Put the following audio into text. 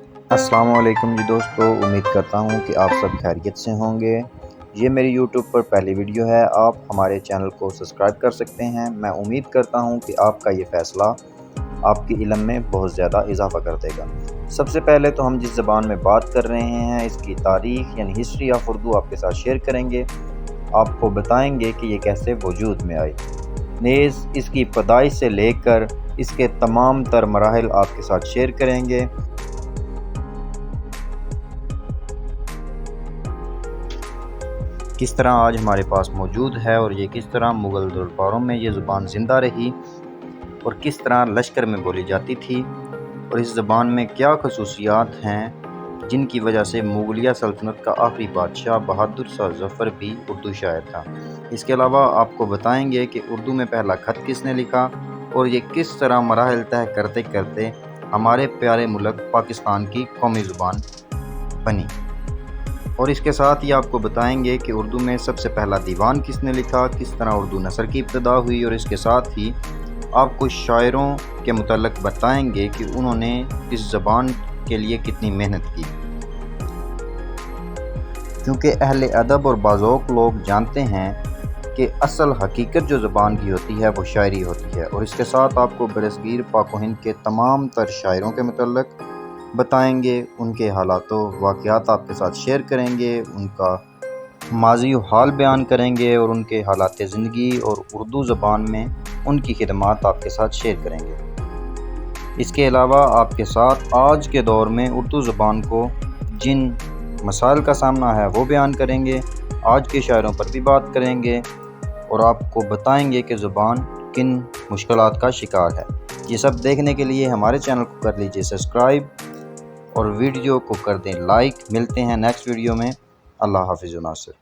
अस्सलाम वालेकुम जी दोस्तों, उम्मीद करता हूँ कि आप सब खैरियत से होंगे। ये मेरी यूट्यूब पर पहली वीडियो है। आप हमारे चैनल को सब्सक्राइब कर सकते हैं। मैं उम्मीद करता हूँ कि आपका ये फ़ैसला आपके इल्म में बहुत ज़्यादा इजाफ़ा कर देगा। सबसे पहले तो हम जिस ज़बान में बात कर रहे हैं इसकी तारीख़ यानी हिस्ट्री ऑफ उर्दू आपके साथ शेयर करेंगे। आपको बताएंगे कि ये कैसे वजूद में आई, नेज़ इसकी पैदाइश से लेकर इसके तमाम तर मराहिल आपके साथ शेयर करेंगे। किस तरह आज हमारे पास मौजूद है और ये किस तरह मुग़ल दरबारों में ये ज़ुबान ज़िंदा रही और किस तरह लश्कर में बोली जाती थी और इस ज़बान में क्या खसूसियात हैं जिनकी वजह से मुग़लिया सल्तनत का आखिरी बादशाह बहादुर शाह ज़फ़र भी उर्दू शायर था। इसके अलावा आपको बताएंगे कि उर्दू में पहला ख़त किसने लिखा और ये किस तरह मराहिल तय करते करते हमारे प्यारे मुल्क पाकिस्तान की कौमी ज़ुबान बनी। और इसके साथ ही आपको बताएंगे कि उर्दू में सबसे पहला दीवान किसने लिखा, किस तरह उर्दू नसर की इब्तिदा हुई और इसके साथ ही आपको शायरों के मुतल्लिक़ बताएंगे कि उन्होंने इस ज़बान के लिए कितनी मेहनत की, क्योंकि अहले अदब और बाज़ौक़ लोग जानते हैं कि असल हकीकत जो ज़बान की होती है वो शायरी होती है। और इसके साथ आपको बरसगीर पाक व हिंद के तमाम तर शायरों के मुतल्लिक़ बताएंगे, उनके हालातों वाक़यात आपके साथ शेयर करेंगे, उनका माज़ी हाल बयान करेंगे और उनके हालात ज़िंदगी और उर्दू ज़बान में उनकी खिदमात आपके साथ शेयर करेंगे। इसके अलावा आपके साथ आज के दौर में उर्दू ज़बान को जिन मसाइल का सामना है वो बयान करेंगे, आज के शायरों पर भी बात करेंगे और आपको बताएंगे कि ज़ुबान किन मुश्किलात का शिकार है। ये सब देखने के लिए हमारे चैनल को कर लीजिए सब्सक्राइब और वीडियो को कर दें लाइक। मिलते हैं नेक्स्ट वीडियो में। अल्लाह हाफ़िज़ नासिर।